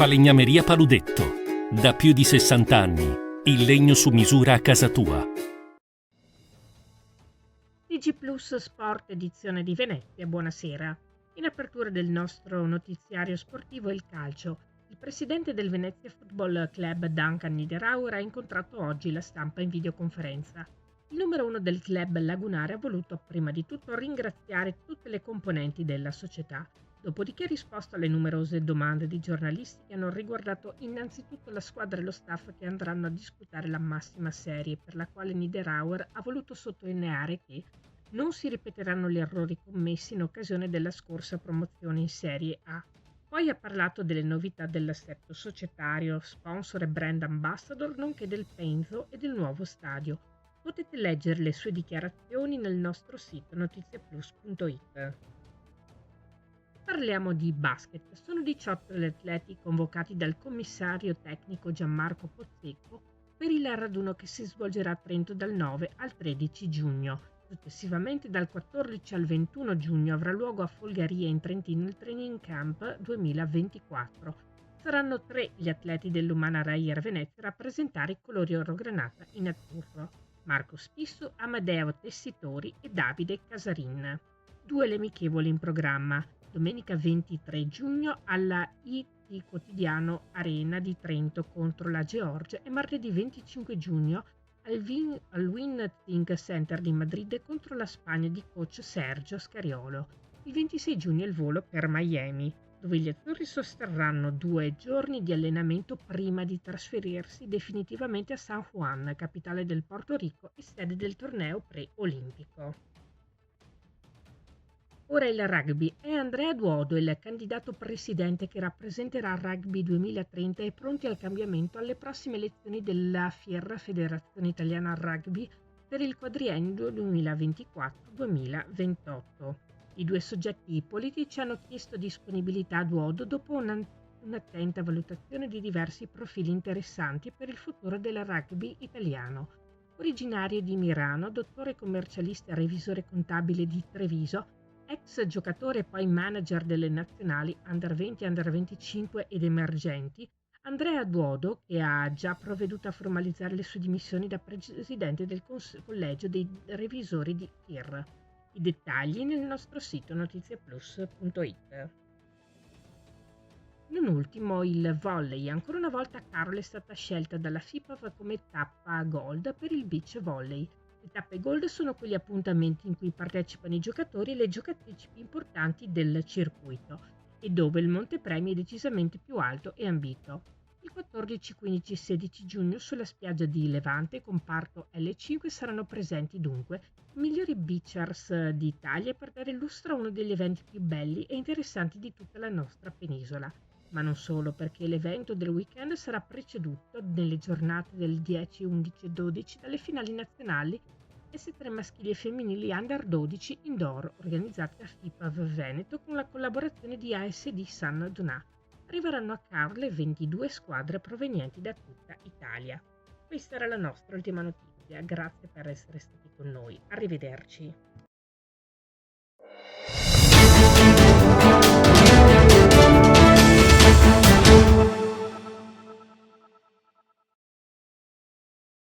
Falegnameria Paludetto. Da più di 60 anni, il legno su misura a casa tua. TG Plus Sport edizione di Venezia, buonasera. In apertura del nostro notiziario sportivo il calcio. Il presidente del Venezia Football Club Duncan Niederauer ha incontrato oggi la stampa in videoconferenza. Il numero uno del club lagunare ha voluto prima di tutto ringraziare tutte le componenti della società, dopodiché ha risposto alle numerose domande di giornalisti che hanno riguardato innanzitutto la squadra e lo staff che andranno a disputare la massima serie, per la quale Niederauer ha voluto sottolineare che non si ripeteranno gli errori commessi in occasione della scorsa promozione in Serie A. Poi ha parlato delle novità dell'assetto societario, sponsor e brand ambassador, nonché del Penzo e del nuovo stadio. Potete leggere le sue dichiarazioni nel nostro sito notiziaplus.it. Parliamo di basket. Sono 18 gli atleti convocati dal commissario tecnico Gianmarco Pozzecco per il raduno che si svolgerà a Trento dal 9 al 13 giugno. Successivamente dal 14 al 21 giugno avrà luogo a Folgaria in Trentino il Training Camp 2024. Saranno 3 gli atleti dell'Umana Rayer Venezia a rappresentare i colori orogranata in azzurro: Marco Spisso, Amadeo Tessitori e Davide Casarin. 2 le amichevoli in programma: domenica 23 giugno alla IT Quotidiano Arena di Trento contro la Georgia e martedì 25 giugno al Win Think Center di Madrid contro la Spagna di coach Sergio Scariolo. Il 26 giugno è il volo per Miami, dove gli azzurri sosterranno 2 giorni di allenamento prima di trasferirsi definitivamente a San Juan, capitale del Porto Rico e sede del torneo pre-olimpico. Ora il rugby. È Andrea Duodo, il candidato presidente che rappresenterà Rugby 2030 e pronti al cambiamento alle prossime elezioni della FIR, Federazione Italiana Rugby, per il quadriennio 2024-2028. I 2 soggetti politici hanno chiesto disponibilità a Duodo dopo un'attenta valutazione di diversi profili interessanti per il futuro del rugby italiano. Originario di Milano, dottore commercialista e revisore contabile di Treviso, ex giocatore e poi manager delle nazionali Under 20, Under 25 ed emergenti, Andrea Duodo, che ha già provveduto a formalizzare le sue dimissioni da presidente del collegio dei revisori di FIR. I dettagli nel nostro sito notiziaplus.it. Non ultimo il volley. Ancora una volta Carol è stata scelta dalla FIPAV come tappa gold per il beach volley. Le tappe gold sono quegli appuntamenti in cui partecipano i giocatori e le giocatrici più importanti del circuito e dove il montepremi è decisamente più alto e ambito. Il 14, 15 e 16 giugno sulla spiaggia di Levante, comparto L5, saranno presenti dunque i migliori beachers d'Italia per dare lustro a uno degli eventi più belli e interessanti di tutta la nostra penisola. Ma non solo, perché l'evento del weekend sarà preceduto nelle giornate del 10, 11 e 12 dalle finali nazionali S3 maschili e femminili Under 12 Indoor, organizzate da FIPAV Veneto con la collaborazione di ASD San Donà. Arriveranno a Carlo le 22 squadre provenienti da tutta Italia. Questa era la nostra ultima notizia, grazie per essere stati con noi, arrivederci.